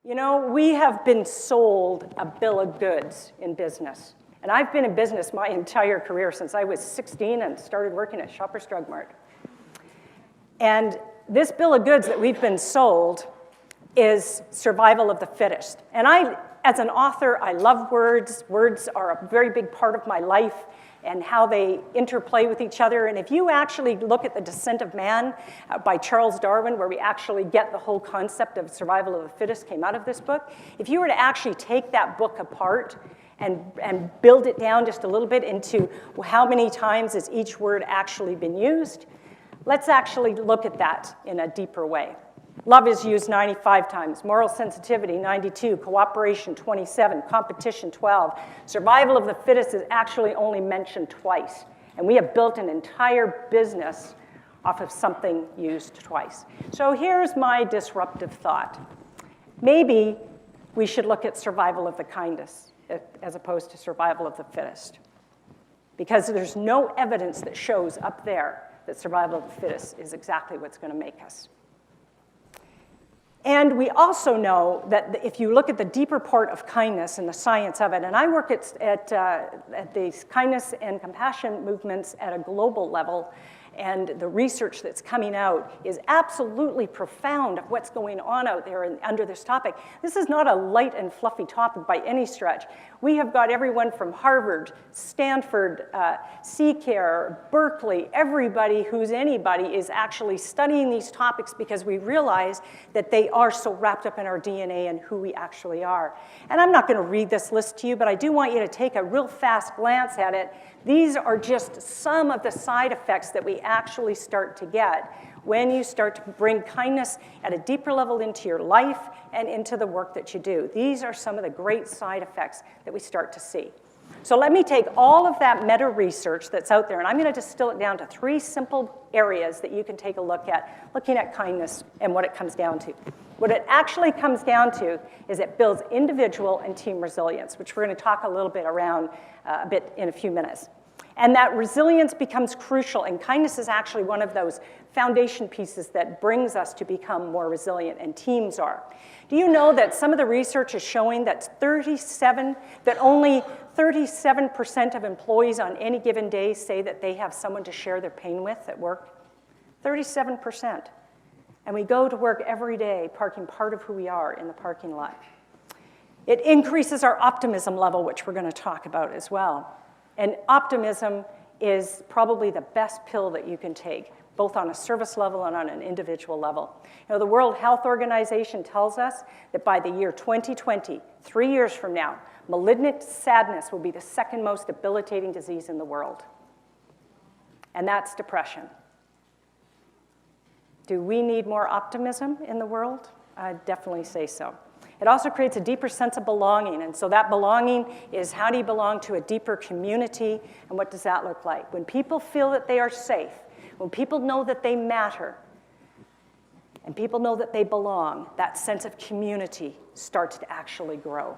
You know, we have been sold a bill of goods in business. And I've been in business my entire career since I was 16 and started working at Shoppers Drug Mart. And this bill of goods that we've been sold is survival of the fittest. And I, as an author, I love words. Words are a very big part of my life and how they interplay with each other. And if you actually look at The Descent of Man by Charles Darwin, where we actually get the whole concept of survival of the fittest came out of this book, if you were to actually take that book apart and build it down just a little bit into how many times has each word actually been used, let's actually look at that in a deeper way. Love is used 95 times, moral sensitivity 92, cooperation 27, competition 12. Survival of the fittest is actually only mentioned twice. And we have built an entire business off of something used twice. So here's my disruptive thought. Maybe we should look at survival of the kindest as opposed to survival of the fittest. Because there's no evidence that shows up there that survival of the fittest is exactly what's going to make us. And we also know that if you look at the deeper part of kindness and the science of it, and I work at these kindness and compassion movements at a global level, and the research that's coming out is absolutely profound of what's going on out there under this topic. This is not a light and fluffy topic by any stretch. We have got everyone from Harvard, Stanford, CCARE, Berkeley, everybody who's anybody is actually studying these topics because we realize that they are so wrapped up in our DNA and who we actually are. And I'm not going to read this list to you, but I do want you to take a real fast glance at it. These are just some of the side effects that we actually start to get when you start to bring kindness at a deeper level into your life and into the work that you do. These are some of the great side effects that we start to see. So let me take all of that meta-research that's out there, and I'm going to distill it down to 3 simple areas that you can take a look at, looking at kindness and what it comes down to. What it actually comes down to is it builds individual and team resilience, which we're going to talk a little bit around a bit in a few minutes. And that resilience becomes crucial, and kindness is actually one of those foundation pieces that brings us to become more resilient, and teams are. Do you know that some of the research is showing that only 37% of employees on any given day say that they have someone to share their pain with at work? 37%. And we go to work every day parking part of who we are in the parking lot. It increases our optimism level, which we're going to talk about as well. And optimism is probably the best pill that you can take, both on a service level and on an individual level. You know, the World Health Organization tells us that by the year 2020, 3 years from now, malignant sadness will be the second most debilitating disease in the world. And that's depression. Do we need more optimism in the world? I'd definitely say so. It also creates a deeper sense of belonging, and so that belonging is how do you belong to a deeper community, and what does that look like? When people feel that they are safe, when people know that they matter, and people know that they belong, that sense of community starts to actually grow.